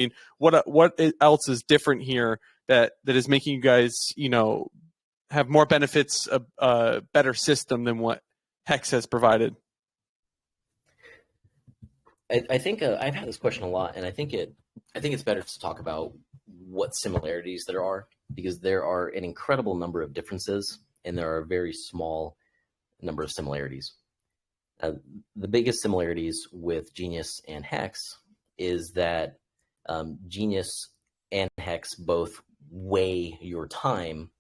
mean, what else is different here that is making you guys, have more benefits, a better system than what HEX has provided? I think I've had this question a lot, and I think it's better to talk about what similarities there are, because there are an incredible number of differences and there are a very small number of similarities. The biggest similarities with Genius and HEX is that Genius and HEX both weigh your time,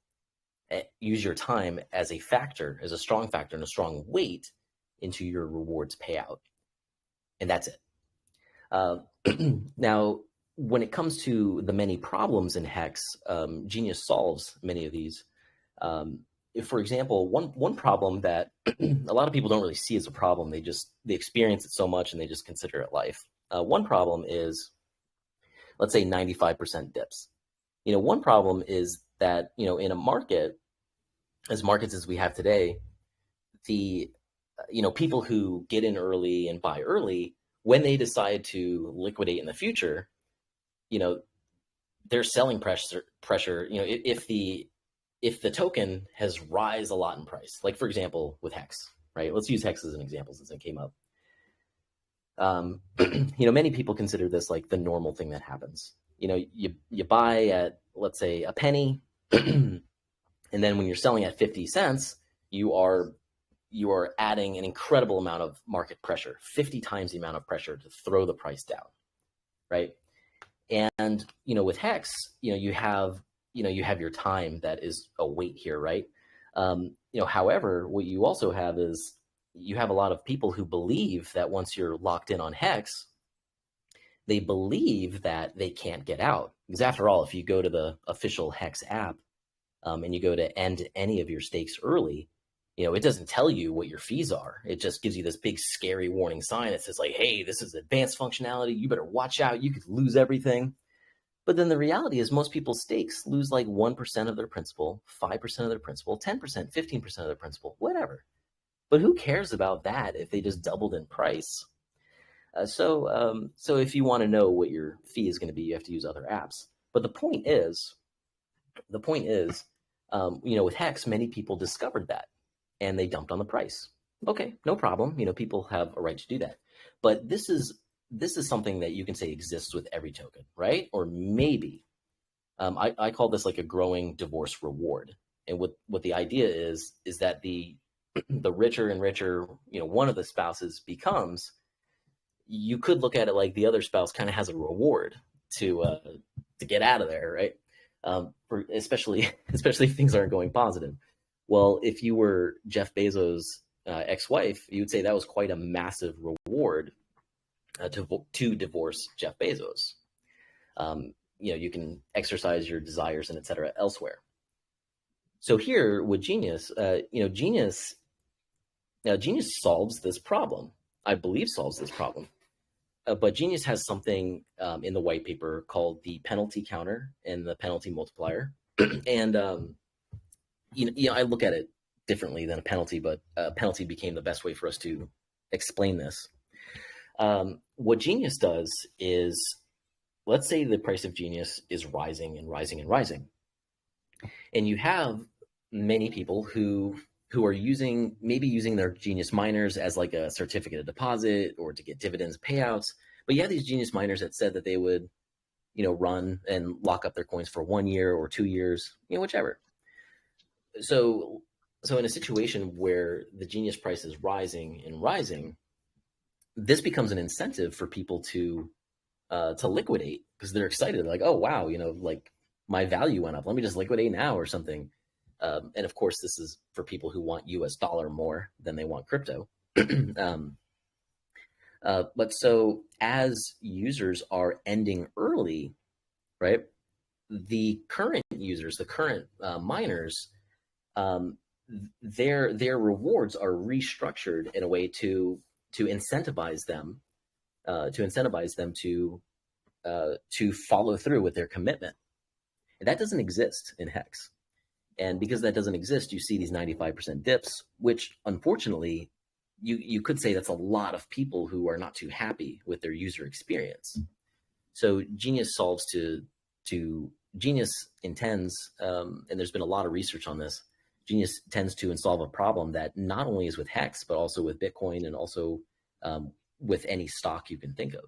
use your time as a factor, as a strong factor and a strong weight into your rewards payout. And that's it. Now, when it comes to the many problems in HEX, Genius solves many of these. If, for example, one problem that a lot of people don't really see as a problem, they experience it so much and they just consider it life. One problem is, let's say 95% dips. One problem is that, in a market, as markets as we have today, the people who get in early and buy early, when they decide to liquidate in the future, their selling pressure, if the token has rise a lot in price, like for example with HEX, right? Let's use HEX as an example since it came up. Many people consider this like the normal thing that happens. You buy at, let's say, a penny, and then when you're selling at 50 cents, you are adding an incredible amount of market pressure, 50 times the amount of pressure to throw the price down, right? And with HEX, you have your time that is a weight here, right? However, what you also have is you have a lot of people who believe that once you're locked in on HEX, they believe that they can't get out. Because after all, if you go to the official HEX app and you go to end any of your stakes early, it doesn't tell you what your fees are. It just gives you this big scary warning sign that says like, hey, this is advanced functionality. You better watch out. You could lose everything. But then the reality is most people's stakes lose like 1% of their principal, 5% of their principal, 10%, 15% of their principal, whatever. But who cares about that if they just doubled in price? So if you want to know what your fee is going to be, you have to use other apps. But the point is, with HEX, many people discovered that and they dumped on the price. Okay, no problem. People have a right to do that. But this is something that you can say exists with every token, right? Or maybe, I call this like a growing divorce reward. And what the idea is that the richer and richer, one of the spouses becomes, you could look at it like the other spouse kind of has a reward to get out of there, right? Especially if things aren't going positive. Well, if you were Jeff Bezos' ex-wife, you would say that was quite a massive reward to divorce Jeff Bezos. You can exercise your desires and et cetera elsewhere. So here with Genius, Genius solves this problem. I believe solves this problem. But Genius has something in the white paper called the penalty counter and the penalty multiplier. And I look at it differently than a penalty, but a penalty became the best way for us to explain this. What Genius does is, let's say the price of Genius is rising and rising and rising. And you have many people who are using their Genius miners as like a certificate of deposit or to get dividends payouts. But you have these Genius miners that said that they would, run and lock up their coins for 1 year or 2 years, whichever. So in a situation where the Genius price is rising and rising, this becomes an incentive for people to liquidate because they're excited. They're like, oh, wow, like my value went up. Let me just liquidate now or something. And of course, this is for people who want US dollar more than they want crypto. But so as users are ending early, right, the current users, the current miners, their rewards are restructured in a way to incentivize them to follow through with their commitment. And that doesn't exist in HEX. And because that doesn't exist, you see these 95% dips, which unfortunately, you could say that's a lot of people who are not too happy with their user experience. So Genius solves Genius intends, and there's been a lot of research on this. Genius tends to solve a problem that not only is with HEX, but also with Bitcoin and also with any stock you can think of.